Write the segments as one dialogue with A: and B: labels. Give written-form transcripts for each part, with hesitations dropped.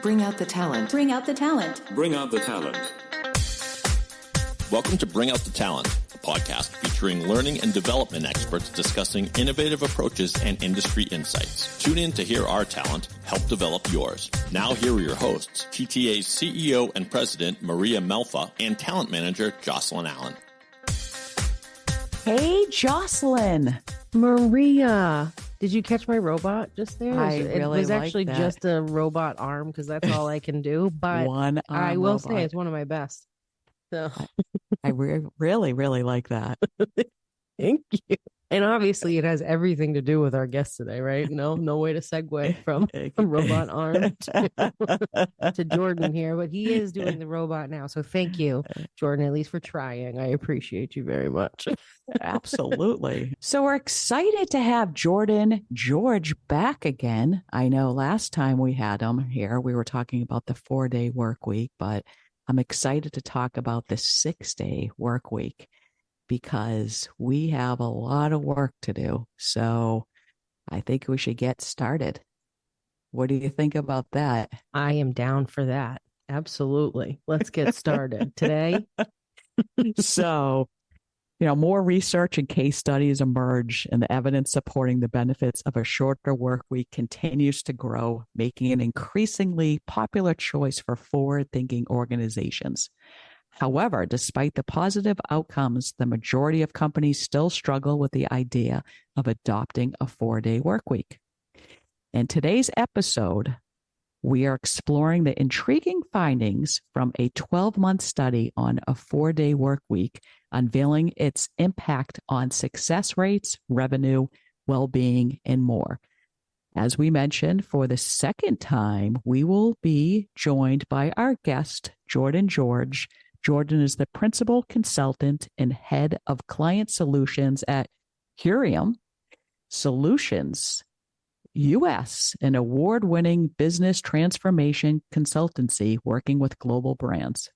A: Bring out the talent.
B: Bring out the talent.
C: Bring out the talent.
D: Welcome to Bring Out the Talent, a podcast featuring learning and development experts discussing innovative approaches and industry insights. Tune in to hear our talent help develop yours. Now here are your hosts, TTA's CEO and President, Maria Melfa, and Talent Manager, Jocelyn Allen.
E: Hey, Jocelyn.
F: Maria, did you catch my robot just there?
E: It
F: was actually just a robot arm because that's all I can do. But I will say it's one of my best. So
E: I really like that.
F: Thank you. And obviously, it has everything to do with our guest today, right? No way to segue from a robot arm to Jordan here, but he is doing the robot now. So thank you, Jordan, at least for trying. I appreciate you very much.
E: Absolutely. So we're excited to have Jordan George back again. I know last time we had him here, we were talking about the 4-day work week, but I'm excited to talk about the 6-day work week, because we have a lot of work to do. So I think we should get started. What do you think about that?
F: I am down for that. Absolutely. Let's get started today.
E: So, more research and case studies emerge, and the evidence supporting the benefits of a shorter work week continues to grow, making it an increasingly popular choice for forward-thinking organizations. However, despite the positive outcomes, the majority of companies still struggle with the idea of adopting a 4-day work week. In today's episode, we are exploring the intriguing findings from a 12-month study on a 4-day work week, unveiling its impact on success rates, revenue, well-being, and more. As we mentioned, for the second time, we will be joined by our guest, Jordan George. Jordan is the principal consultant and head of client solutions at Curium Solutions US, an award-winning business transformation consultancy working with global brands.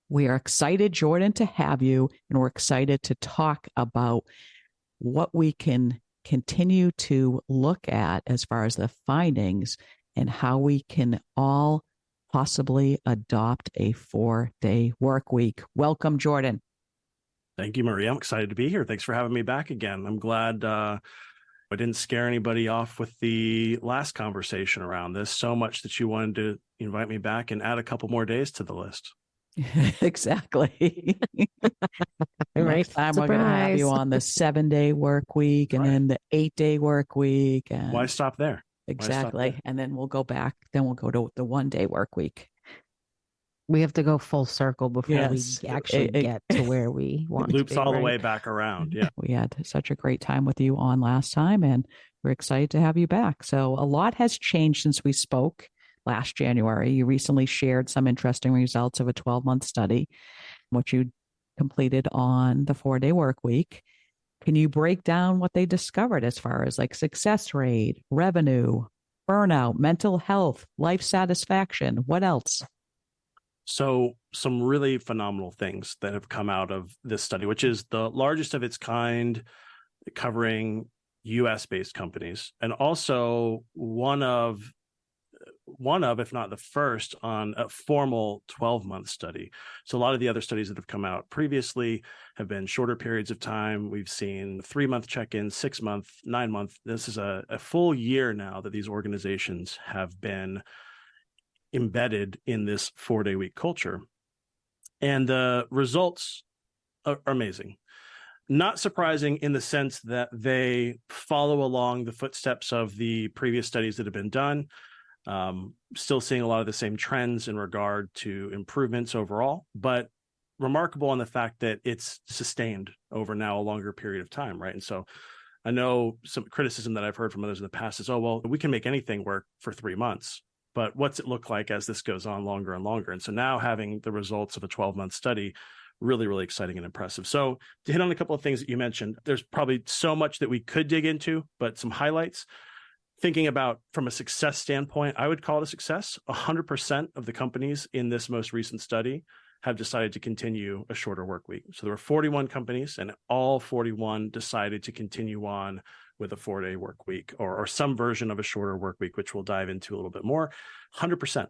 E: We are excited, Jordan, to have you, and we're excited to talk about what we can continue to look at as far as the findings and how we can all possibly adopt a 4-day work week. Welcome, Jordan.
G: Thank you, Maria. I'm excited to be here. Thanks for having me back again. I'm glad I didn't scare anybody off with the last conversation around this so much that you wanted to invite me back and add a couple more days to the list.
E: Exactly. Next time we're going to have you on the 7-day work week and then the 8-day work week. And
G: why stop there?
E: Exactly. And then we'll go back. Then we'll go to the 1-day work week.
F: We have to go full circle before we actually get to where we want to be.
G: Loops all the way back around. Yeah.
E: We had such a great time with you on last time, and we're excited to have you back. So a lot has changed since we spoke last January. You recently shared some interesting results of a 12-month study, which you completed on the 4-day work week. Can you break down what they discovered as far as like success rate, revenue, burnout, mental health, life satisfaction? What else?
G: So some really phenomenal things that have come out of this study, which is the largest of its kind, covering US-based companies, and also one of, if not the first, on a formal 12-month study. So a lot of the other studies that have come out previously have been shorter periods of time. We've seen 3-month check-ins, 6-month, 9-month. This is a full year now that these organizations have been embedded in this 4-day week culture. And the results are amazing. Not surprising in the sense that they follow along the footsteps of the previous studies that have been done. Still seeing a lot of the same trends in regard to improvements overall, but remarkable on the fact that it's sustained over now a longer period of time, right? And so I know some criticism that I've heard from others in the past is, oh, well, we can make anything work for 3 months, but what's it look like as this goes on longer and longer? And so now having the results of a 12-month study, really, really exciting and impressive. So to hit on a couple of things that you mentioned, there's probably so much that we could dig into, but some highlights. Thinking about from a success standpoint, I would call it a success. 100% of the companies in this most recent study have decided to continue a shorter work week. So there were 41 companies, and all 41 decided to continue on with a 4-day work week or some version of a shorter work week, which we'll dive into a little bit more. 100%.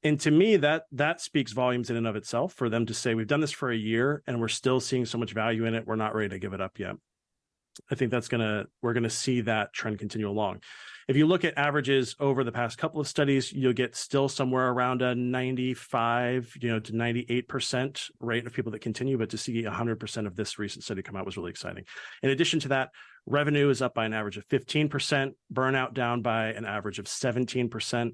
G: And to me, that speaks volumes in and of itself for them to say, we've done this for a year and we're still seeing so much value in it. We're not ready to give it up yet. I think we're going to see that trend continue along. If you look at averages over the past couple of studies, you'll get still somewhere around a 95, to 98% rate of people that continue, but to see 100% of this recent study come out was really exciting. In addition to that, revenue is up by an average of 15%, burnout down by an average of 17%.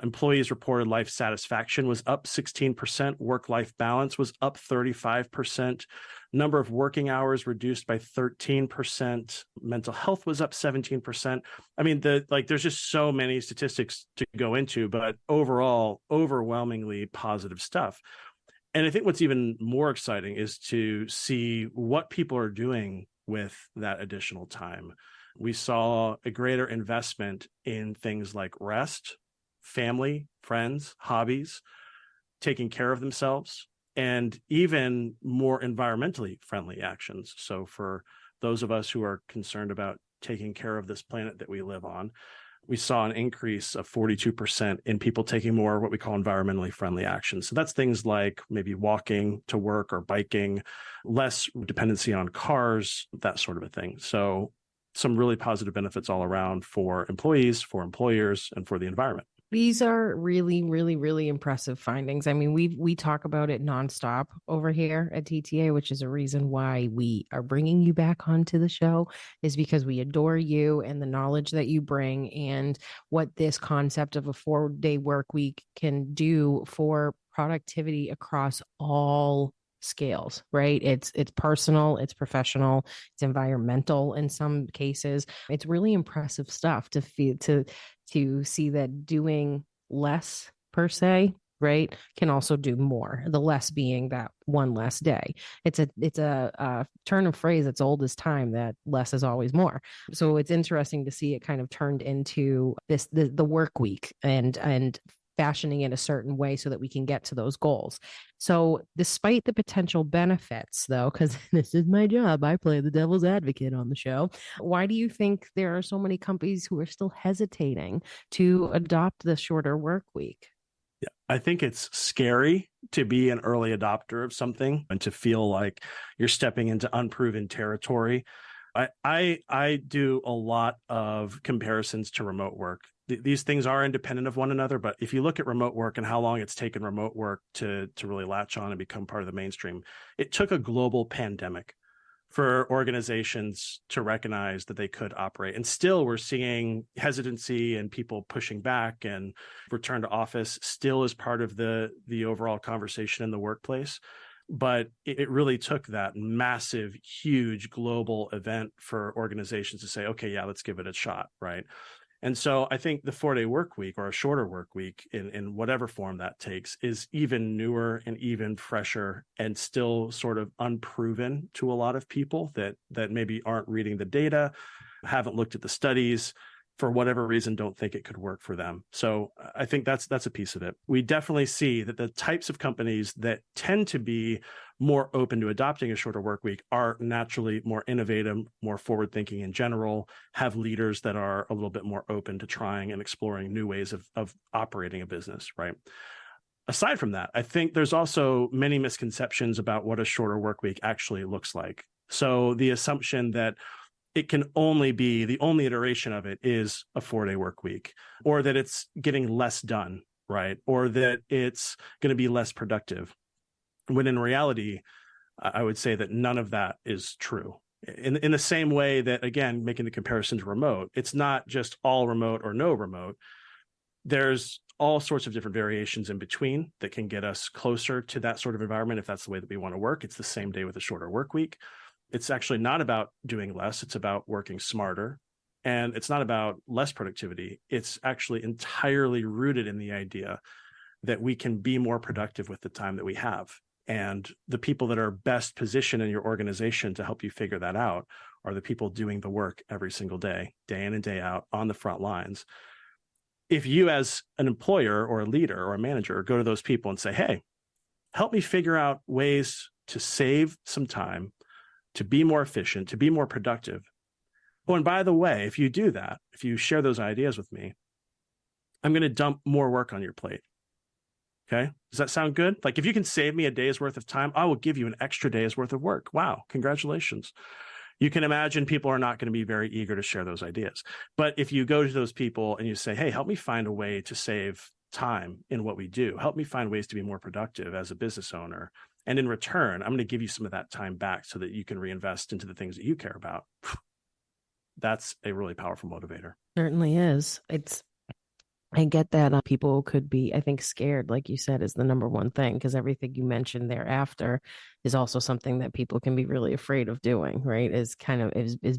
G: Employees reported life satisfaction was up 16%. Work-life balance was up 35%. Number of working hours reduced by 13%. Mental health was up 17%. I mean, there's just so many statistics to go into, but overall, overwhelmingly positive stuff. And I think what's even more exciting is to see what people are doing with that additional time. We saw a greater investment in things like rest, family, friends, hobbies, taking care of themselves, and even more environmentally friendly actions. So for those of us who are concerned about taking care of this planet that we live on, we saw an increase of 42% in people taking more what we call environmentally friendly actions. So that's things like maybe walking to work or biking, less dependency on cars, that sort of a thing. So some really positive benefits all around for employees, for employers, and for the environment.
F: These are really, really, really impressive findings. I mean, we talk about it nonstop over here at TTA, which is a reason why we are bringing you back onto the show, is because we adore you and the knowledge that you bring and what this concept of a 4-day work week can do for productivity across all scales, right? It's personal, it's professional, it's environmental in some cases. It's really impressive stuff to see that doing less per se, right, can also do more. The less being that one less day. It's a turn of phrase that's old as time, that less is always more. So it's interesting to see it kind of turned into the work week and fashioning it a certain way so that we can get to those goals. So despite the potential benefits, though, because this is my job, I play the devil's advocate on the show, why do you think there are so many companies who are still hesitating to adopt the shorter work week?
G: Yeah, I think it's scary to be an early adopter of something and to feel like you're stepping into unproven territory. I do a lot of comparisons to remote work. These things are independent of one another, but if you look at remote work and how long it's taken remote work to really latch on and become part of the mainstream, it took a global pandemic for organizations to recognize that they could operate. And still we're seeing hesitancy and people pushing back, and return to office still is part of the overall conversation in the workplace. But it really took that massive, huge global event for organizations to say, okay, yeah, let's give it a shot, right? And so I think the 4-day work week, or a shorter work week in whatever form that takes, is even newer and even fresher, and still sort of unproven to a lot of people that maybe aren't reading the data, haven't looked at the studies, for whatever reason, don't think it could work for them. So I think that's a piece of it. We definitely see that the types of companies that tend to be more open to adopting a shorter work week are naturally more innovative, more forward-thinking in general, have leaders that are a little bit more open to trying and exploring new ways of operating a business, right? Aside from that, I think there's also many misconceptions about what a shorter work week actually looks like. So the assumption that it can only be, the only iteration of it is a 4-day work week, or that it's getting less done, right? Or that it's going to be less productive. When in reality, I would say that none of that is true. In the same way that, again, making the comparison to remote, it's not just all remote or no remote. There's all sorts of different variations in between that can get us closer to that sort of environment if that's the way that we want to work. It's the same day with a shorter work week. It's actually not about doing less. It's about working smarter. And it's not about less productivity. It's actually entirely rooted in the idea that we can be more productive with the time that we have. And the people that are best positioned in your organization to help you figure that out are the people doing the work every single day, day in and day out, on the front lines. If you, as an employer or a leader or a manager, go to those people and say, hey, help me figure out ways to save some time, to be more efficient, to be more productive, Oh, and by the way, if you do that, if you share those ideas with me, I'm going to dump more work on your plate. Okay. Does that sound good? Like if you can save me a day's worth of time, I will give you an extra day's worth of work. Wow. Congratulations. You can imagine people are not going to be very eager to share those ideas. But if you go to those people and you say, hey, help me find a way to save time in what we do, help me find ways to be more productive as a business owner. And in return, I'm going to give you some of that time back so that you can reinvest into the things that you care about. That's a really powerful motivator.
F: Certainly is. I get that people could be, I think, scared, like you said, is the number one thing, because everything you mentioned thereafter is also something that people can be really afraid of doing, right? Is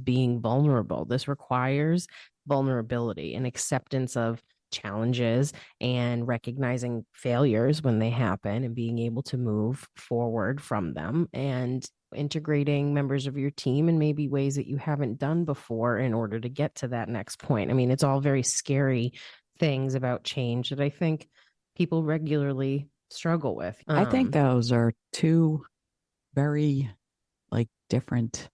F: being vulnerable. This requires vulnerability and acceptance of challenges and recognizing failures when they happen and being able to move forward from them and integrating members of your team in maybe ways that you haven't done before in order to get to that next point. I mean, it's all very scary things about change that I think people regularly struggle with.
E: I think those are two very different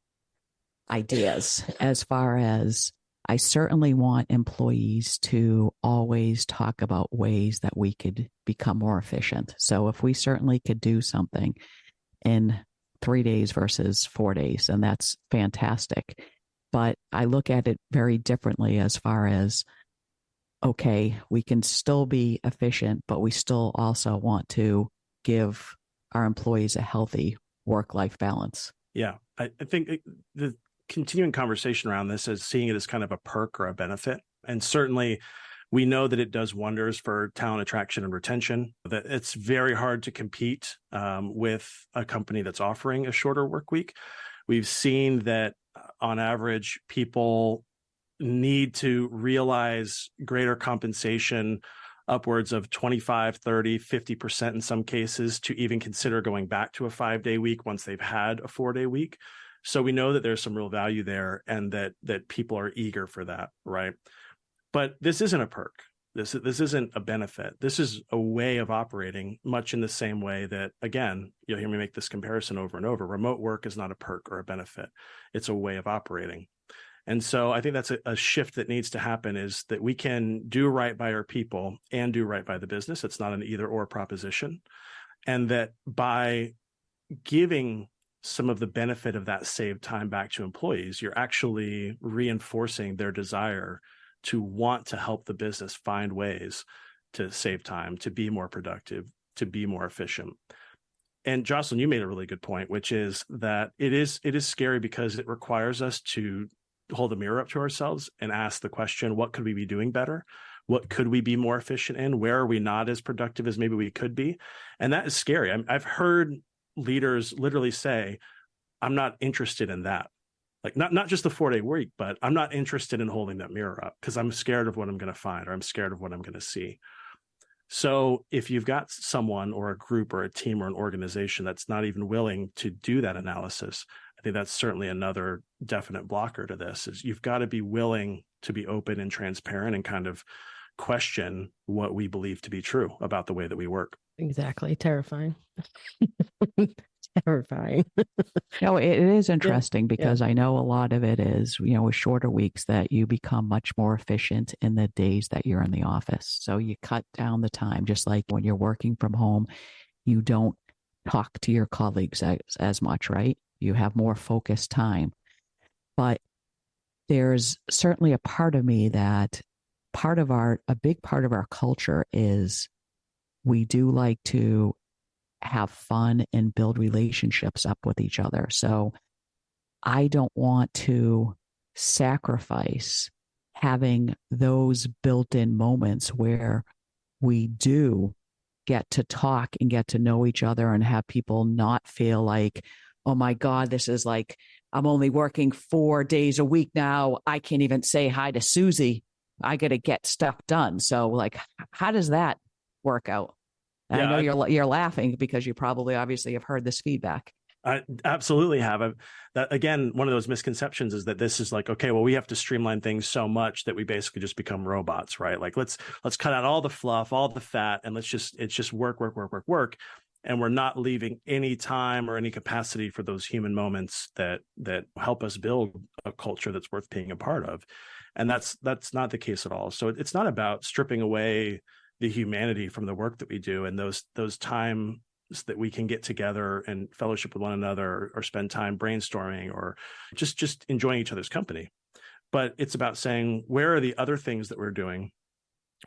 E: ideas. As far as I certainly want employees to always talk about ways that we could become more efficient. So if we certainly could do something in 3 days versus 4 days, and that's fantastic. But I look at it very differently as far as, okay, we can still be efficient, but we still also want to give our employees a healthy work-life balance.
G: Yeah, I think the continuing conversation around this is seeing it as kind of a perk or a benefit. And certainly we know that it does wonders for talent attraction and retention, that it's very hard to compete with a company that's offering a shorter work week. We've seen that on average, people need to realize greater compensation, upwards of 25, 30, 50% in some cases, to even consider going back to a 5-day week once they've had a 4-day week. So we know that there's some real value there and that people are eager for that, right? But this isn't a perk. This isn't a benefit. This is a way of operating, much in the same way that, again, you'll hear me make this comparison over and over. Remote work is not a perk or a benefit. It's a way of operating. And so I think that's a shift that needs to happen, is that we can do right by our people and do right by the business. It's not an either or proposition. And that by giving some of the benefit of that saved time back to employees, you're actually reinforcing their desire to want to help the business find ways to save time, to be more productive, to be more efficient. And Jocelyn, you made a really good point, which is that it is scary because it requires us to hold a mirror up to ourselves and ask the question, what could we be doing better? What could we be more efficient in? Where are we not as productive as maybe we could be? And that is scary. I've heard leaders literally say, I'm not interested in that. Like not just the 4-day week, but I'm not interested in holding that mirror up because I'm scared of what I'm going to find, or I'm scared of what I'm going to see. So if you've got someone or a group or a team or an organization that's not even willing to do that analysis, I think that's certainly another definite blocker to this. Is you've got to be willing to be open and transparent and kind of question what we believe to be true about the way that we work.
F: Exactly. Terrifying. Terrifying.
E: No, it is interesting because I know a lot of it is, with shorter weeks that you become much more efficient in the days that you're in the office. So you cut down the time, just like when you're working from home, you don't talk to your colleagues as much, right? You have more focused time. But there's certainly a part of me that a big part of our culture is we do like to have fun and build relationships up with each other. So I don't want to sacrifice having those built-in moments where we do get to talk and get to know each other and have people not feel like, oh my God, this is like, I'm only working 4 days a week now. I can't even say hi to Susie. I got to get stuff done. So like, how does that work out? Yeah, I know you're laughing because you probably obviously have heard this feedback.
G: I absolutely have. That again, one of those misconceptions is that this is like, okay, well, we have to streamline things so much that we basically just become robots, right? Like let's cut out all the fluff, all the fat, and it's just work. and we're not leaving any time or any capacity for those human moments that help us build a culture that's worth being a part of. And that's not the case at all. So it's not about stripping away the humanity from the work that we do, and those times that we can get together and fellowship with one another, or spend time brainstorming, or just enjoying each other's company. But it's about saying, where are the other things that we're doing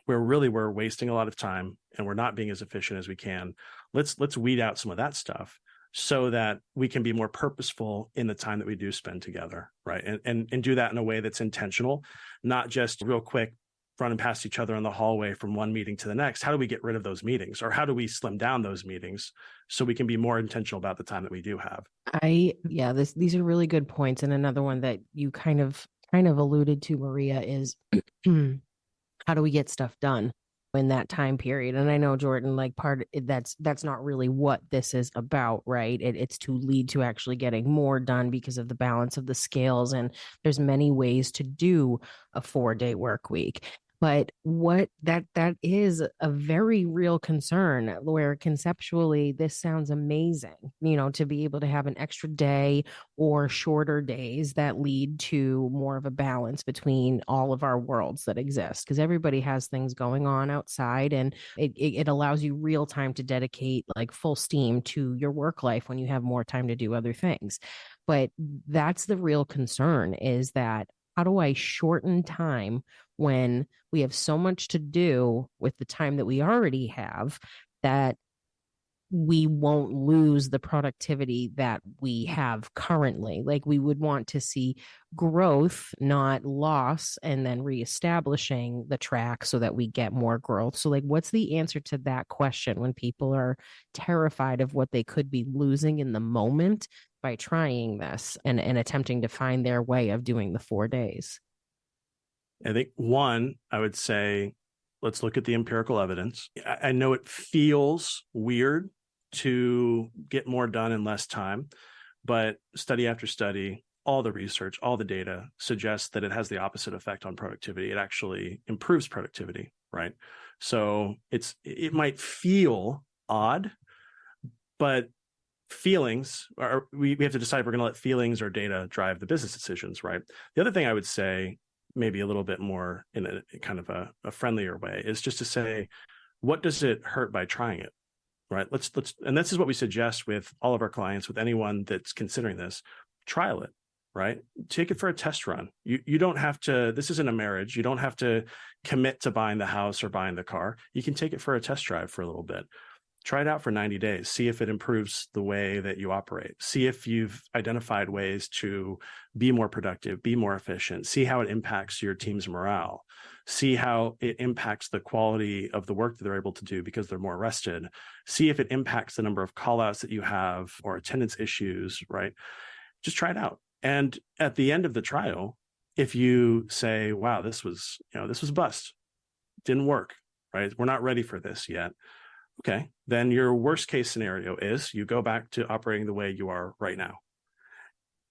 G: where really we're wasting a lot of time and we're not being as efficient as we can? Let's weed out some of that stuff so that we can be more purposeful in the time that we do spend together, right? And do that in a way that's intentional, not just real quick running past each other in the hallway from one meeting to the next. How do we get rid of those meetings, or how do we slim down those meetings so we can be more intentional about the time that we do have?
F: These are really good points. And another one that you kind of alluded to, Maria, is how do we get stuff done in that time period? And I know, Jordan, like that's not really what this is about, right? It's to lead to actually getting more done because of the balance of the scales. And there's many ways to do a 4-day work week. But what that is a very real concern, where conceptually this sounds amazing, to be able to have an extra day or shorter days that lead to more of a balance between all of our worlds that exist, because everybody has things going on outside, and it allows you real time to dedicate like full steam to your work life when you have more time to do other things. But that's the real concern, is that how do I shorten time when we have so much to do with the time that we already have, that we won't lose the productivity that we have currently? Like, we would want to see growth, not loss, and then reestablishing the track so that we get more growth. So like, what's the answer to that question when people are terrified of what they could be losing in the moment by trying this and attempting to find their way of doing the 4 days?
G: I think one, I would say, let's look at the empirical evidence. I know it feels weird to get more done in less time, but study after study, all the research, all the data suggests that it has the opposite effect on productivity. It actually improves productivity, right? So it might feel odd, but feelings are, we have to decide if we're going to let feelings or data drive the business decisions, right? The other thing I would say, maybe a little bit more in a kind of a friendlier way, is just to say, what does it hurt by trying it, right? Let's, and this is what we suggest with all of our clients, with anyone that's considering this: trial it, right? Take it for a test run. You don't have to, this isn't a marriage. You don't have to commit to buying the house or buying the car. You can take it for a test drive for a little bit. Try it out for 90 days. See if it improves the way that you operate. See if you've identified ways to be more productive, be more efficient. See how it impacts your team's morale. See how it impacts the quality of the work that they're able to do because they're more rested. See if it impacts the number of callouts that you have or attendance issues, right? Just try it out. And at the end of the trial, if you say, wow, this was a bust, didn't work, right? We're not ready for this yet. Okay, then your worst case scenario is you go back to operating the way you are right now.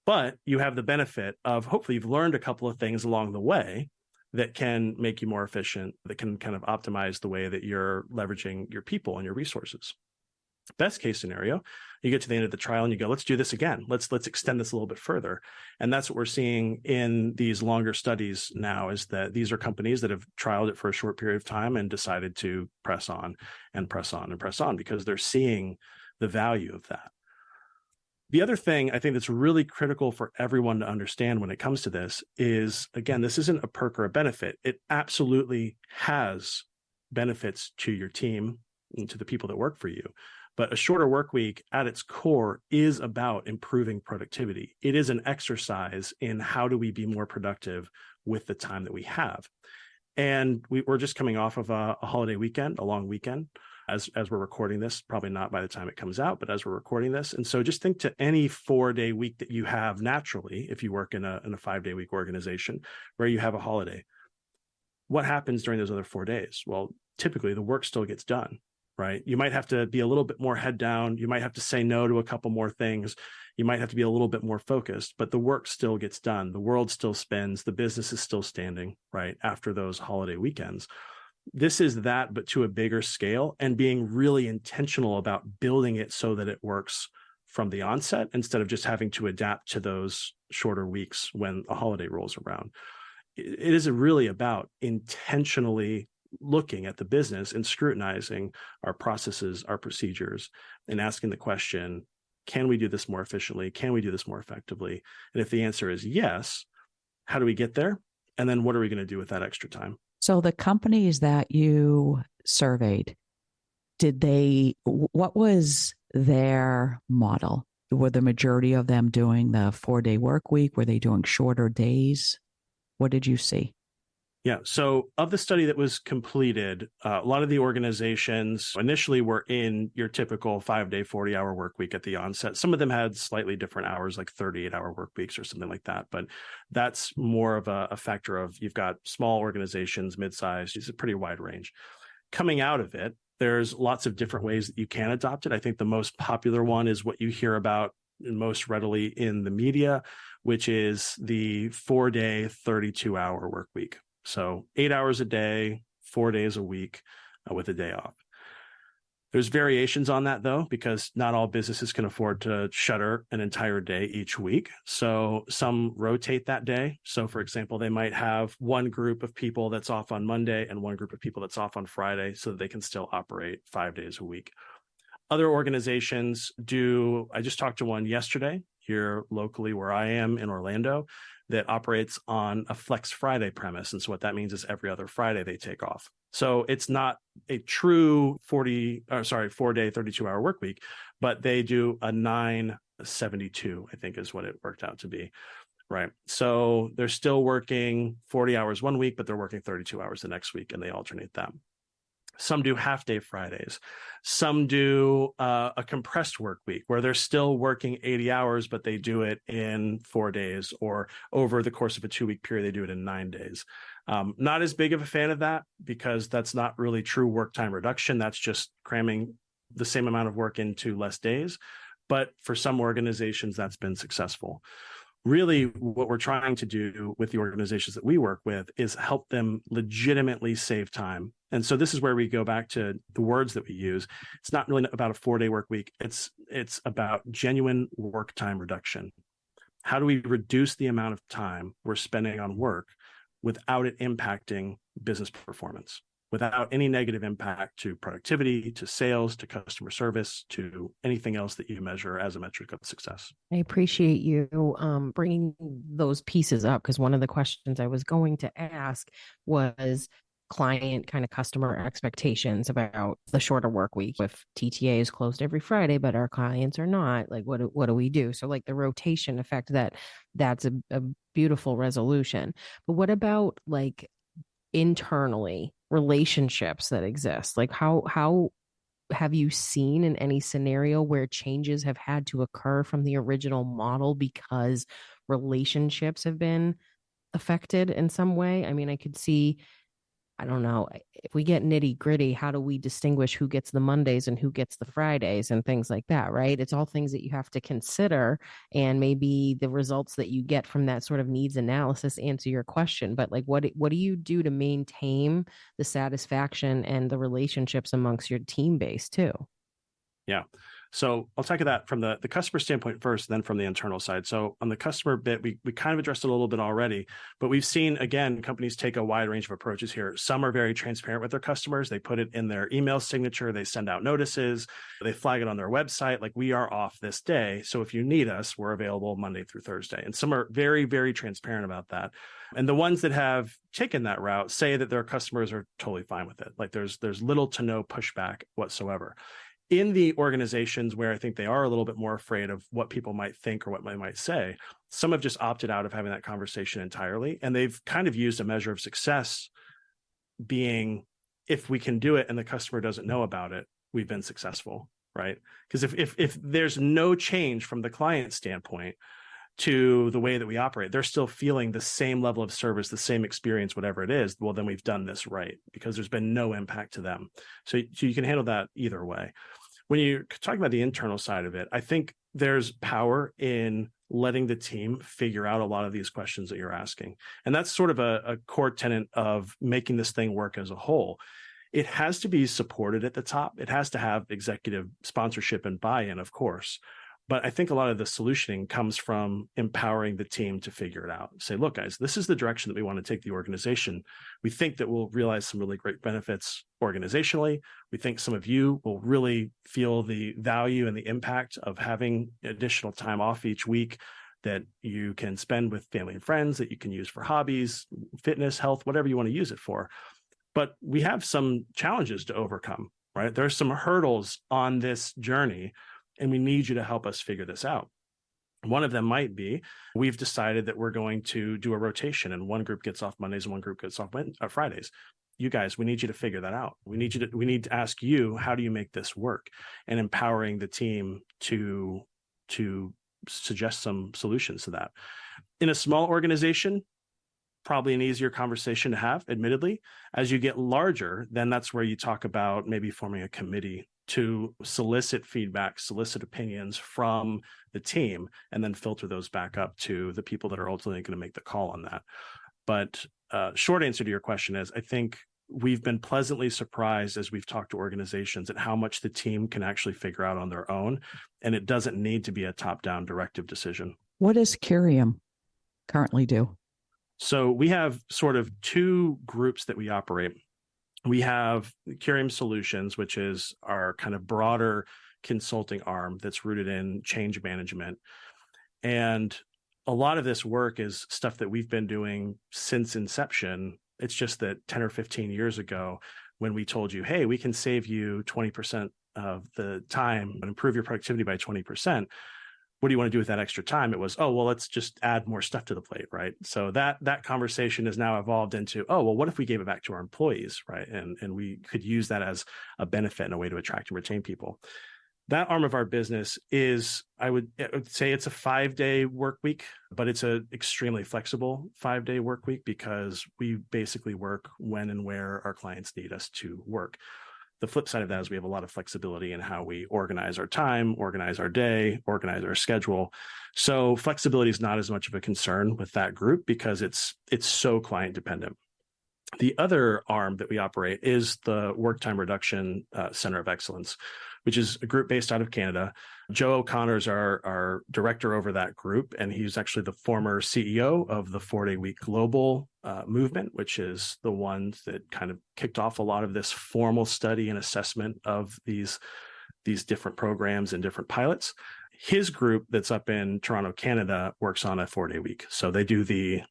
G: But you have the benefit of, hopefully you've learned a couple of things along the way that can make you more efficient, that can kind of optimize the way that you're leveraging your people and your resources. Best case scenario, you get to the end of the trial and you go, let's do this again. Let's extend this a little bit further. And that's what we're seeing in these longer studies now, is that these are companies that have trialed it for a short period of time and decided to press on and press on and press on because they're seeing the value of that. The other thing I think that's really critical for everyone to understand when it comes to this is, again, this isn't a perk or a benefit. It absolutely has benefits to your team and to the people that work for you. But a shorter work week at its core is about improving productivity. It is an exercise in how do we be more productive with the time that we have. And we're just coming off of a holiday weekend, a long weekend, as we're recording this, probably not by the time it comes out, but as we're recording this. And so just think to any 4-day week that you have naturally, if you work in a 5-day week organization where you have a holiday. What happens during those other 4 days? Well, typically the work still gets done. Right? You might have to be a little bit more head down. You might have to say no to a couple more things. You might have to be a little bit more focused, but the work still gets done. The world still spins. The business is still standing, right? After those holiday weekends. This is that, but to a bigger scale, and being really intentional about building it so that it works from the onset instead of just having to adapt to those shorter weeks when a holiday rolls around. It is really about intentionally looking at the business and scrutinizing our processes, our procedures, and asking the question, can we do this more efficiently? Can we do this more effectively? And if the answer is yes, how do we get there? And then what are we going to do with that extra time?
E: So the companies that you surveyed, what was their model? Were the majority of them doing the 4-day work week? Were they doing shorter days? What did you see?
G: Yeah. So of the study that was completed, a lot of the organizations initially were in your typical 5-day, 40-hour work week at the onset. Some of them had slightly different hours, like 38-hour work weeks or something like that. But that's more of a factor of you've got small organizations, mid-sized. It's a pretty wide range. Coming out of it, there's lots of different ways that you can adopt it. I think the most popular one is what you hear about most readily in the media, which is the 4-day, 32-hour work week. So 8 hours a day, 4 days a week with a day off. There's variations on that, though, because not all businesses can afford to shutter an entire day each week. So some rotate that day. So, for example, they might have one group of people that's off on Monday and one group of people that's off on Friday so that they can still operate 5 days a week. Other organizations do, I just talked to one yesterday here locally where I am in Orlando that operates on a Flex Friday premise. And so what that means is every other Friday they take off. So it's not a true 4-day, 32-hour work week, but they do a 9/72, I think is what it worked out to be. Right. So they're still working 40 hours one week, but they're working 32 hours the next week, and they alternate them. Some do half-day Fridays. Some do a compressed work week where they're still working 80 hours, but they do it in 4 days, or over the course of a 2-week period, they do it in 9 days. Not as big of a fan of that because that's not really true work time reduction. That's just cramming the same amount of work into less days. But for some organizations, that's been successful. Really, what we're trying to do with the organizations that we work with is help them legitimately save time. And so this is where we go back to the words that we use. It's not really about a 4-day work week. It's about genuine work time reduction. How do we reduce the amount of time we're spending on work without it impacting business performance, without any negative impact to productivity, to sales, to customer service, to anything else that you measure as a metric of success?
F: I appreciate you bringing those pieces up, because one of the questions I was going to ask was client kind of customer expectations about the shorter work week. If TTA is closed every Friday, but our clients are not, like what do we do? So like the rotation effect, that's a beautiful resolution. But what about like internally relationships that exist? Like how have you seen in any scenario where changes have had to occur from the original model because relationships have been affected in some way? I mean, I could see, I don't know, if we get nitty gritty, how do we distinguish who gets the Mondays and who gets the Fridays and things like that, right? It's all things that you have to consider, and maybe the results that you get from that sort of needs analysis answer your question. But like, what do you do to maintain the satisfaction and the relationships amongst your team base too?
G: Yeah. So I'll tackle that from the customer standpoint first, then from the internal side. So on the customer bit, we kind of addressed it a little bit already, but we've seen, again, companies take a wide range of approaches here. Some are very transparent with their customers. They put it in their email signature. They send out notices. They flag it on their website. Like, we are off this day. So if you need us, we're available Monday through Thursday. And some are very, very transparent about that. And the ones that have taken that route say that their customers are totally fine with it. Like there's little to no pushback whatsoever. In the organizations where I think they are a little bit more afraid of what people might think or what they might say, some have just opted out of having that conversation entirely. And they've kind of used a measure of success being, if we can do it and the customer doesn't know about it, we've been successful, right? Because if there's no change from the client standpoint to the way that we operate, they're still feeling the same level of service, the same experience, whatever it is, well, then we've done this right, because there's been no impact to them. So you can handle that either way. When you're talking about the internal side of it, I think there's power in letting the team figure out a lot of these questions that you're asking. And that's sort of a core tenet of making this thing work as a whole. It has to be supported at the top. It has to have executive sponsorship and buy-in, of course. But I think a lot of the solutioning comes from empowering the team to figure it out. Say, look, guys, this is the direction that we want to take the organization. We think that we'll realize some really great benefits organizationally. We think some of you will really feel the value and the impact of having additional time off each week that you can spend with family and friends, that you can use for hobbies, fitness, health, whatever you want to use it for. But we have some challenges to overcome, right? There's some hurdles on this journey, and we need you to help us figure this out. One of them might be, we've decided that we're going to do a rotation and one group gets off Mondays and one group gets off Fridays. You guys, we need you to figure that out. We need to ask you, how do you make this work? And empowering the team to suggest some solutions to that. In a small organization, probably an easier conversation to have, admittedly. As you get larger, then that's where you talk about maybe forming a committee to solicit feedback, solicit opinions from the team, and then filter those back up to the people that are ultimately going to make the call on that. But short answer to your question is, I think we've been pleasantly surprised as we've talked to organizations at how much the team can actually figure out on their own, and it doesn't need to be a top-down directive decision.
E: What does Curium currently do?
G: So we have sort of two groups that we operate. We have Curium Solutions, which is our kind of broader consulting arm that's rooted in change management. And a lot of this work is stuff that we've been doing since inception. It's just that 10 or 15 years ago, when we told you, hey, we can save you 20% of the time and improve your productivity by 20%. What do you want to do with that extra time? It was, oh, well, let's just add more stuff to the plate, right? So that conversation has now evolved into, oh, well, what if we gave it back to our employees, right? And we could use that as a benefit and a way to attract and retain people. That arm of our business is, I would say it's a 5-day work week, but it's an extremely flexible 5-day work week because we basically work when and where our clients need us to work. The flip side of that is we have a lot of flexibility in how we organize our time, organize our day, organize our schedule. So flexibility is not as much of a concern with that group because it's so client dependent. The other arm that we operate is the Work Time Reduction Center of Excellence, which is a group based out of Canada. Joe O'Connor is our director over that group, and he's actually the former CEO of the 4-Day Week Global movement, which is the ones that kind of kicked off a lot of this formal study and assessment of these different programs and different pilots. His group that's up in Toronto, Canada, works on a 4-day week. So they do they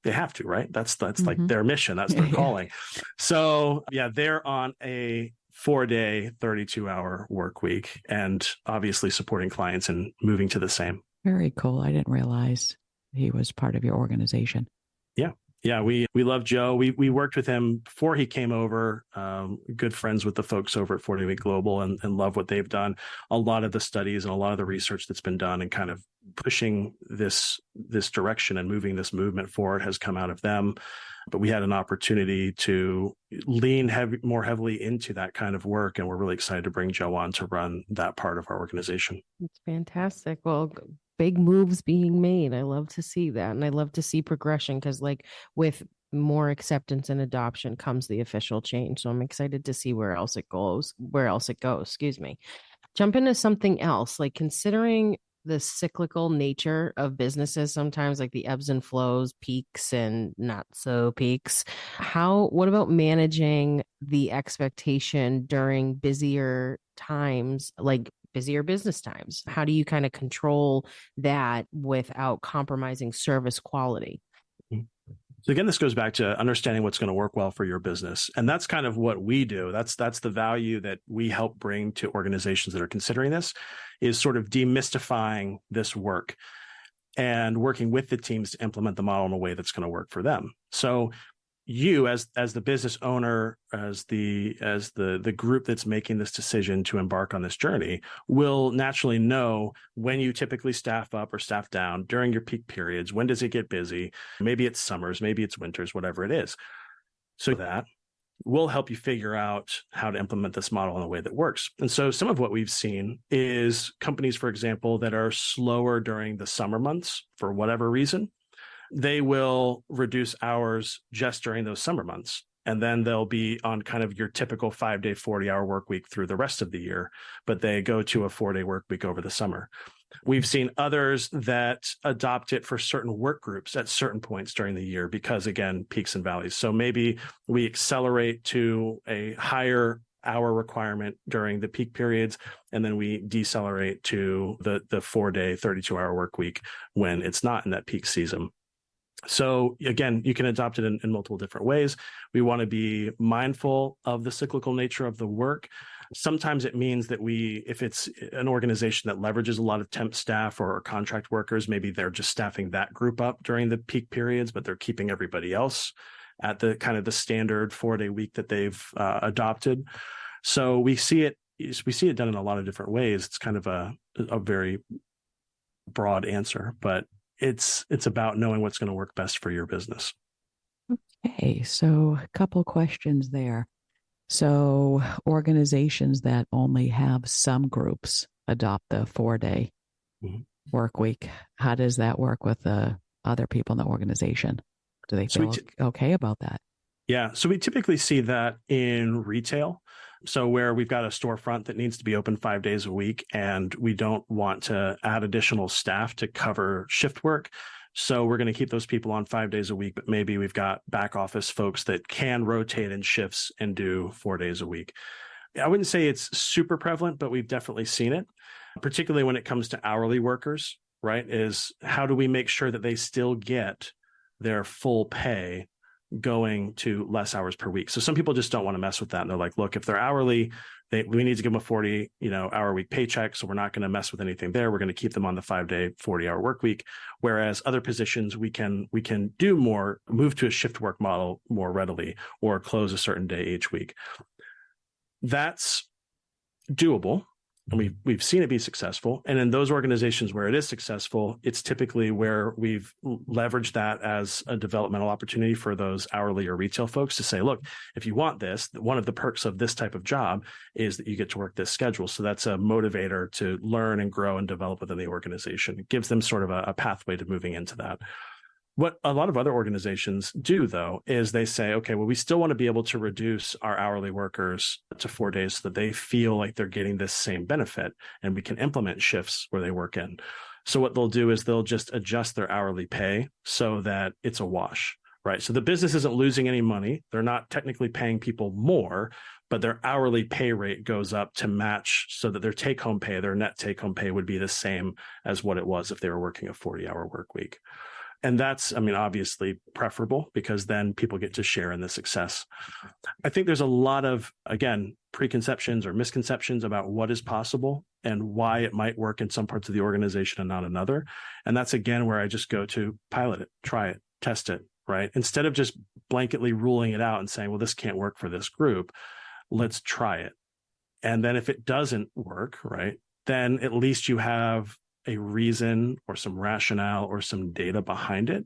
G: have to, right? That's like their mission. That's their calling. So yeah, they're on a 4-day, 32-hour work week, and obviously supporting clients and moving to the same.
E: Very cool. I didn't realize he was part of your organization.
G: Yeah, we love Joe. We worked with him before he came over. Good friends with the folks over at 4-Day Week Global and love what they've done. A lot of the studies and a lot of the research that's been done and kind of pushing this direction and moving this movement forward has come out of them. But we had an opportunity to lean more heavily into that kind of work, and we're really excited to bring Joe on to run that part of our organization.
F: It's fantastic. Well, big moves being made. I love to see that. And I love to see progression because like with more acceptance and adoption comes the official change. So I'm excited to see where else it goes, excuse me. Jump into something else, like considering the cyclical nature of businesses, sometimes like the ebbs and flows, peaks and not so peaks. What about managing the expectation during busier times, like busier business times? How do you kind of control that without compromising service quality?
G: So again, this goes back to understanding what's going to work well for your business. And that's kind of what we do. That's the value that we help bring to organizations that are considering this, is sort of demystifying this work and working with the teams to implement the model in a way that's going to work for them. So you as the business owner, as the group that's making this decision to embark on this journey, will naturally know when you typically staff up or staff down during your peak periods. When does it get busy? Maybe it's summers, maybe it's winters, whatever it is. So that we'll help you figure out how to implement this model in a way that works. And so some of what we've seen is companies, for example, that are slower during the summer months for whatever reason, they will reduce hours just during those summer months. And then they'll be on kind of your typical 5-day, 40-hour work week through the rest of the year, but they go to a 4-day work week over the summer. We've seen others that adopt it for certain work groups at certain points during the year because, again, peaks and valleys. So maybe we accelerate to a higher hour requirement during the peak periods, and then we decelerate to the 4-day, 32-hour work week when it's not in that peak season. So again, you can adopt it in multiple different ways. We want to be mindful of the cyclical nature of the work. Sometimes it means that if it's an organization that leverages a lot of temp staff or contract workers, maybe they're just staffing that group up during the peak periods, but they're keeping everybody else at the kind of the standard 4-day week that they've adopted. So we see it done in a lot of different ways. It's kind of a very broad answer, but it's about knowing what's going to work best for your business.
E: Okay, so a couple questions there. So organizations that only have some groups adopt the 4-day work week, how does that work with the other people in the organization? Do they feel okay about that?
G: Yeah, so we typically see that in retail. So where we've got a storefront that needs to be open 5 days a week, and we don't want to add additional staff to cover shift work. So we're going to keep those people on 5 days a week, but maybe we've got back office folks that can rotate in shifts and do 4 days a week. I wouldn't say it's super prevalent, but we've definitely seen it, particularly when it comes to hourly workers, right? Is how do we make sure that they still get their full pay going to less hours per week? So some people just don't want to mess with that. And they're like, look, if they're hourly, we need to give them a 40 hour week paycheck. So we're not going to mess with anything there. We're going to keep them on the 5-day, 40-hour work week. Whereas other positions, we can do more, move to a shift work model more readily, or close a certain day each week. That's doable. And we've seen it be successful. And in those organizations where it is successful, it's typically where we've leveraged that as a developmental opportunity for those hourly or retail folks to say, look, if you want this, one of the perks of this type of job is that you get to work this schedule. So that's a motivator to learn and grow and develop within the organization. It gives them sort of a pathway to moving into that. What a lot of other organizations do, though, is they say, okay, well, we still want to be able to reduce our hourly workers to 4 days so that they feel like they're getting this same benefit, and we can implement shifts where they work in. So what they'll do is they'll just adjust their hourly pay so that it's a wash, right? So the business isn't losing any money. They're not technically paying people more, but their hourly pay rate goes up to match so that their take-home pay, their net take-home pay would be the same as what it was if they were working a 40-hour work week. And that's, obviously preferable because then people get to share in the success. I think there's a lot of, again, preconceptions or misconceptions about what is possible and why it might work in some parts of the organization and not another. And that's, again, where I just go to pilot it, try it, test it, right? Instead of just blanketly ruling it out and saying, well, this can't work for this group, let's try it. And then if it doesn't work, right, then at least you have a reason or some rationale or some data behind it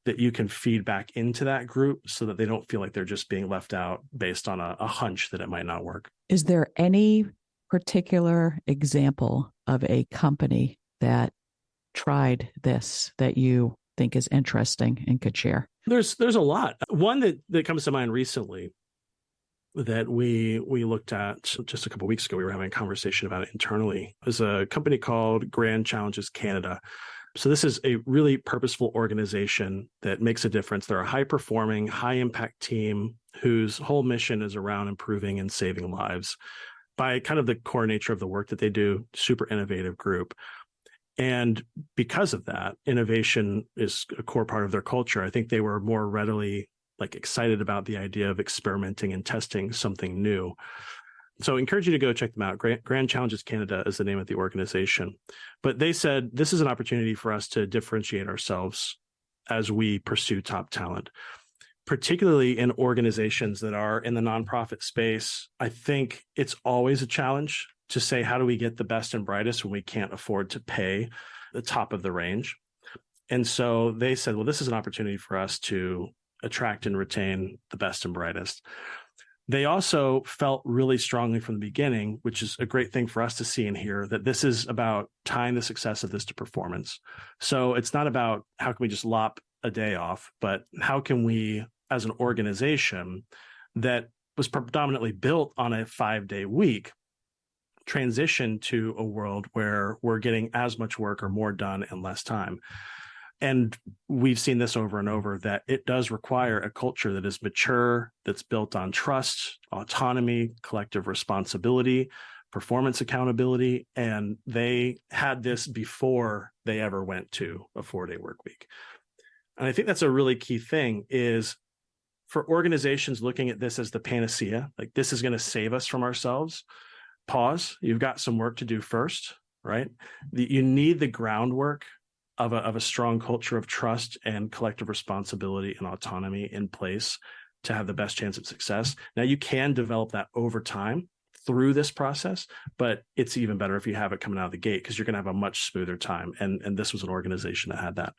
G: that you can feed back into that group so that they don't feel like they're just being left out based on a hunch that it might not work.
E: Is there any particular example of a company that tried this that you think is interesting and could share?
G: There's a lot. One that comes to mind recently that we looked at just a couple of weeks ago, we were having a conversation about it internally, is a company called Grand Challenges Canada. So this is a really purposeful organization that makes a difference. They're a high-performing, high-impact team whose whole mission is around improving and saving lives by kind of the core nature of the work that they do. Super innovative group. And because of that, innovation is a core part of their culture. I think they were more readily excited about the idea of experimenting and testing something new. So I encourage you to go check them out. Grand Challenges Canada is the name of the organization. But they said, this is an opportunity for us to differentiate ourselves as we pursue top talent, particularly in organizations that are in the nonprofit space. I think it's always a challenge to say, how do we get the best and brightest when we can't afford to pay the top of the range? And so they said, well, this is an opportunity for us to attract and retain the best and brightest. They also felt really strongly from the beginning, which is a great thing for us to see and hear, that this is about tying the success of this to performance. So it's not about how can we just lop a day off, but how can we, as an organization that was predominantly built on a 5-day week, transition to a world where we're getting as much work or more done in less time. And we've seen this over and over, that it does require a culture that is mature, that's built on trust, autonomy, collective responsibility, performance accountability. And they had this before they ever went to a 4-day work week. And I think that's a really key thing, is for organizations looking at this as the panacea, like this is going to save us from ourselves. Pause. You've got some work to do first, right? You need the groundwork of a strong culture of trust and collective responsibility and autonomy in place to have the best chance of success. Now, you can develop that over time through this process, but it's even better if you have it coming out of the gate, because you're going to have a much smoother time. And this was an organization that had that.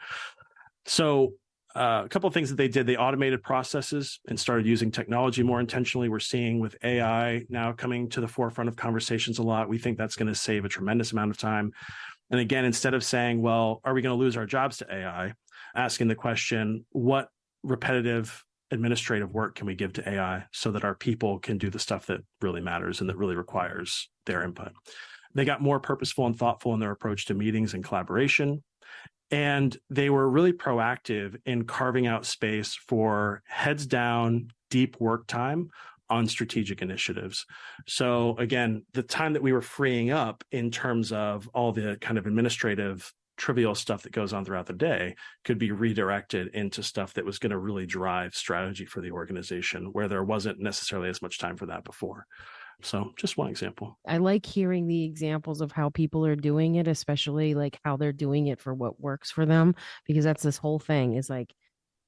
G: So a couple of things that they did, they automated processes and started using technology more intentionally. We're seeing with AI now coming to the forefront of conversations a lot. We think that's going to save a tremendous amount of time. And again, instead of saying, well, are we going to lose our jobs to AI? Asking the question, what repetitive administrative work can we give to AI so that our people can do the stuff that really matters and that really requires their input? They got more purposeful and thoughtful in their approach to meetings and collaboration. And they were really proactive in carving out space for heads down, deep work time on strategic initiatives. So again, the time that we were freeing up in terms of all the kind of administrative trivial stuff that goes on throughout the day could be redirected into stuff that was going to really drive strategy for the organization, where there wasn't necessarily as much time for that before. So just one example.
F: I like hearing the examples of how people are doing it, especially like how they're doing it for what works for them, because that's this whole thing is like,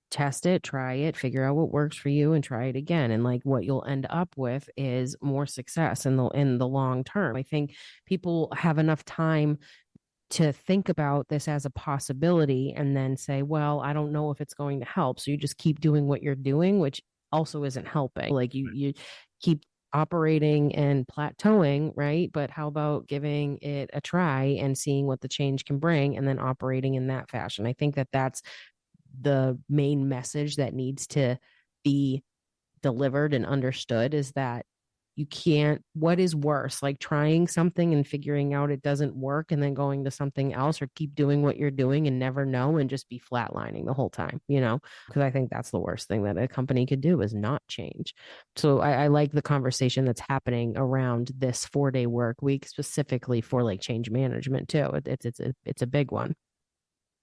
F: test it, try it, figure out what works for you and try it again. And like what you'll end up with is more success in the long term. I think people have enough time to think about this as a possibility and then say, well, I don't know if it's going to help. So you just keep doing what you're doing, which also isn't helping. Like you keep operating and plateauing, right? But how about giving it a try and seeing what the change can bring and then operating in that fashion? I think that that's the main message that needs to be delivered and understood, is that you can't, what is worse, like trying something and figuring out it doesn't work and then going to something else, or keep doing what you're doing and never know and just be flatlining the whole time, because I think that's the worst thing that a company could do, is not change. So I like the conversation that's happening around this 4-day work week, specifically for like change management too. It's a big one.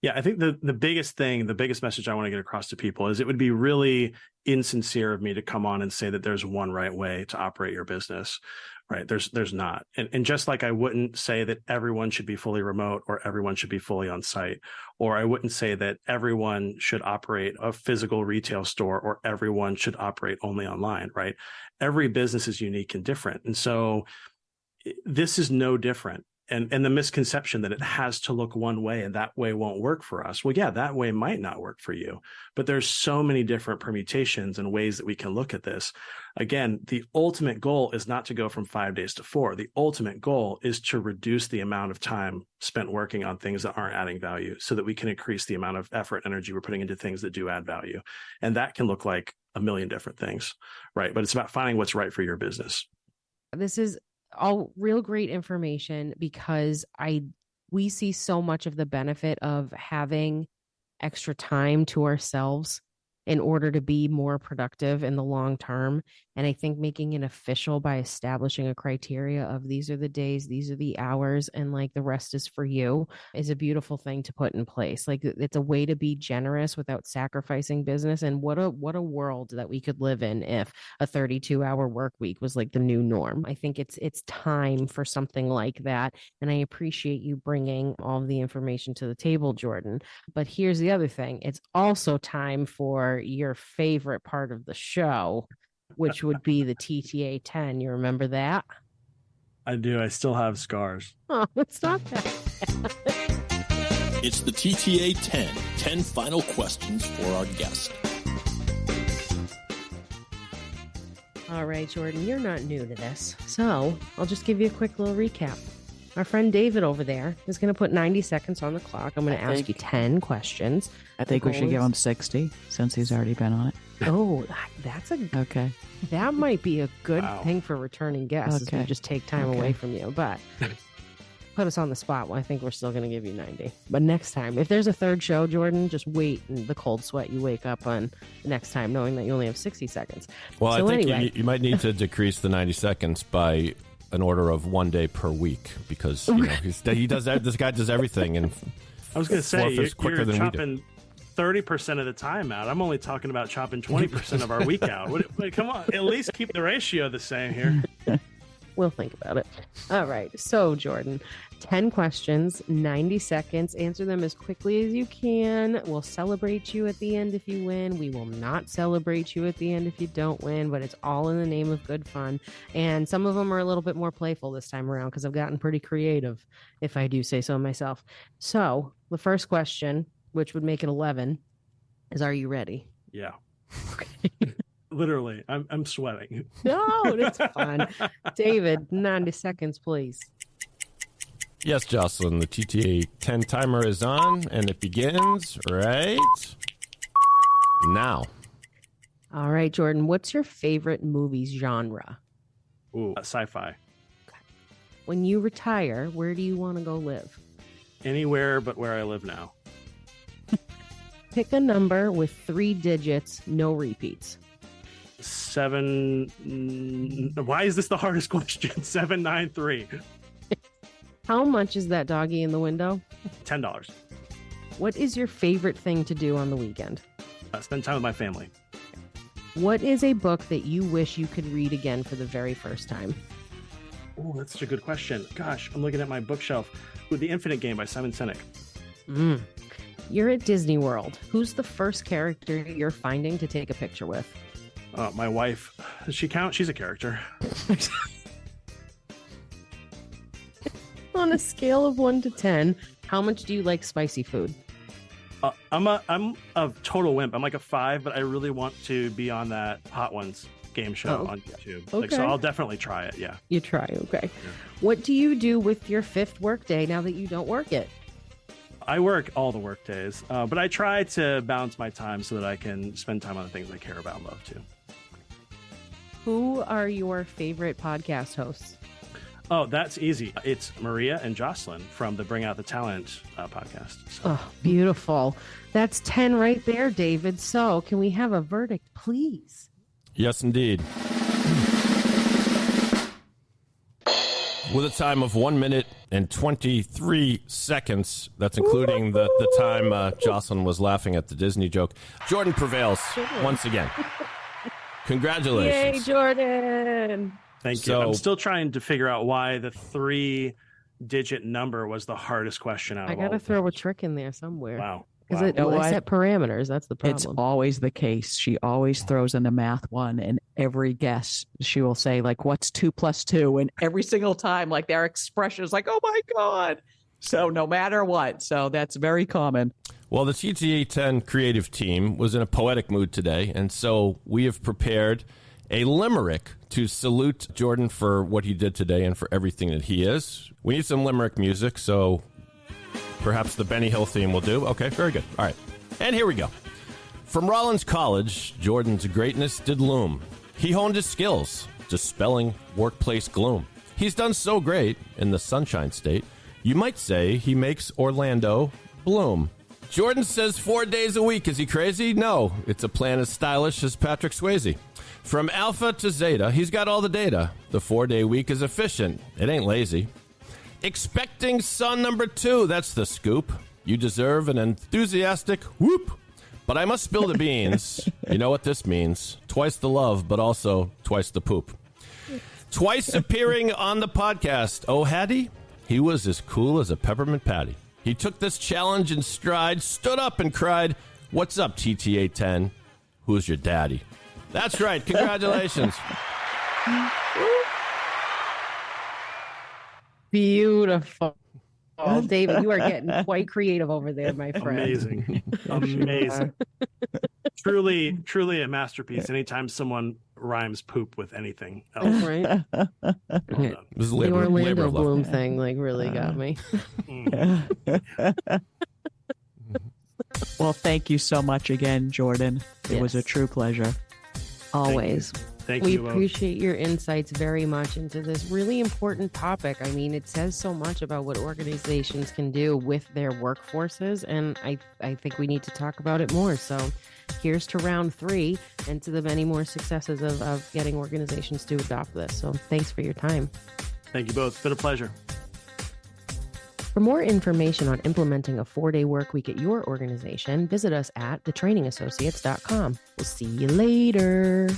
G: Yeah, I think the biggest message I want to get across to people is it would be really insincere of me to come on and say that there's one right way to operate your business, right? There's not. And just like I wouldn't say that everyone should be fully remote or everyone should be fully on site, or I wouldn't say that everyone should operate a physical retail store or everyone should operate only online, right? Every business is unique and different. And so this is no different. And the misconception that it has to look one way and that way won't work for us. Well, yeah, that way might not work for you, but there's so many different permutations and ways that we can look at this. Again, the ultimate goal is not to go from 5 days to 4. The ultimate goal is to reduce the amount of time spent working on things that aren't adding value so that we can increase the amount of effort and energy we're putting into things that do add value. And that can look like a million different things, right? But it's about finding what's right for your business.
F: This is all real great information, because we see so much of the benefit of having extra time to ourselves in order to be more productive in the long term. And I think making it official by establishing a criteria of these are the days, these are the hours, and like the rest is for you, is a beautiful thing to put in place. Like it's a way to be generous without sacrificing business. And what a world that we could live in if a 32-hour work week was like the new norm. I think it's time for something like that. And I appreciate you bringing all of the information to the table, Jordan. But here's the other thing. It's also time for your favorite part of the show, which would be the TTA 10. You remember that?
G: I do. I still have scars.
F: Oh, it's not that.
D: It's the TTA 10 final questions for our guest.
F: All right, Jordan, you're not new to this, so I'll just give you a quick little recap. Our friend David over there is going to put 90 seconds on the clock. I'm going to ask you 10 questions.
E: I think we should give him 60 since he's already been on it.
F: Oh, that's
E: okay.
F: That might be a good thing for returning guests. Is we just take time away from you, but put us on the spot. Well, I think we're still going to give you 90. But next time, if there's a third show, Jordan, just wait in the cold sweat you wake up on next time, knowing that you only have 60 seconds.
A: Well,
F: so
A: I think
F: anyway.
A: you might need to decrease the 90 seconds by an order of 1 day per week, because he does that. This guy does everything, and
G: I was going to say you're
A: than
G: chopping 30% of the time out. I'm only talking about chopping 20% of our week out. Come on, at least keep the ratio the same here.
F: We'll think about it. All right. So, Jordan, 10 questions, 90 seconds. Answer them as quickly as you can. We'll celebrate you at the end if you win. We will not celebrate you at the end if you don't win, but it's all in the name of good fun. And some of them are a little bit more playful this time around because I've gotten pretty creative, if I do say so myself. So, the first question, which would make it 11, is, are you ready?
G: Yeah. Literally, I'm sweating.
F: No, it's fun. David, 90 seconds, please.
A: Yes, Jocelyn, the TTA 10 timer is on, and it begins right now.
F: All right, Jordan, what's your favorite movie genre?
G: Ooh, sci-fi.
F: When you retire, where do you want to go live?
G: Anywhere but where I live now.
F: Pick a number with 3 digits, no repeats.
G: 7. Why is this the hardest question? 793.
F: How much is that doggy in the window?
G: $10.
F: What is your favorite thing to do on the weekend?
G: Spend time with my family.
F: What is a book that you wish you could read again for the very first time?
G: Oh, that's such a good question. Gosh, I'm looking at my bookshelf. Ooh, The Infinite Game by Simon Sinek.
F: You're at Disney World. Who's the first character you're finding to take a picture with?
G: My wife. Does she count? She's a character.
F: On a scale of 1 to 10, how much do you like spicy food?
G: I'm a total wimp. I'm like a 5, but I really want to be on that Hot Ones game show on YouTube.
F: Okay.
G: So I'll definitely try it. Yeah.
F: You try, okay.
G: Yeah.
F: What do you do with your 5th workday now that you don't work it?
G: I work all the work days, but I try to balance my time so that I can spend time on the things I care about and love too.
F: Who are your favorite podcast hosts?
G: Oh, that's easy. It's Maria and Jocelyn from the Bring Out the Talent podcast. So.
F: Oh, beautiful. That's 10 right there, David. So can we have a verdict, please?
A: Yes, indeed. With a time of 1 minute and 23 seconds, that's including the time Jocelyn was laughing at the Disney joke, Jordan prevails once again. Congratulations.
F: Yay, Jordan.
G: Thank you. I'm still trying to figure out why the 3-digit number was the hardest question out of all.
F: I got to throw a trick in there somewhere.
G: Wow.
F: Because I set parameters. That's the problem.
E: It's always the case. She always throws in a math one, and every guess she will say, like, what's 2 + 2? And every single time, like, their expression is like, oh my God. So no matter what. So that's very common.
A: Well, the TTA 10 creative team was in a poetic mood today, and so we have prepared a limerick to salute Jordan for what he did today and for everything that he is. We need some limerick music, so perhaps the Benny Hill theme will do. Okay, very good. All right, and here we go. From Rollins College, Jordan's greatness did loom. He honed his skills, dispelling workplace gloom. He's done so great in the Sunshine State, you might say he makes Orlando bloom. Jordan says 4 days a week. Is he crazy? No, it's a plan as stylish as Patrick Swayze. From Alpha to Zeta, he's got all the data. The 4-day week is efficient. It ain't lazy. Expecting son number 2, that's the scoop. You deserve an enthusiastic whoop. But I must spill the beans. You know what this means. Twice the love, but also twice the poop. Twice appearing on the podcast. Oh, Hattie? He was as cool as a peppermint patty. He took this challenge in stride, stood up and cried, "What's up, TTA 10? Who's your daddy?" That's right. Congratulations.
F: Beautiful. Oh, David, you are getting quite creative over there, my friend.
G: Amazing. Amazing. Truly a masterpiece. Anytime someone rhymes poop with anything else.
F: Right.
G: Well done.
A: It was
F: The
A: labor
F: Orlando
A: of love.
F: Bloom thing like really got me.
E: Well, thank you so much again, Jordan. It was a
F: Yes.
E: true pleasure.
F: Always.
G: Thank
F: We
G: you both.
F: appreciate your insights very much into this really important topic. I mean, it says so much about what organizations can do with their workforces, and I think we need to talk about it more. So here's to round 3 and to the many more successes of getting organizations to adopt this. So thanks for your time.
G: Thank you both. It's been a pleasure.
F: For more information on implementing a 4-day work week at your organization, visit us at thetrainingassociates.com. We'll see you later.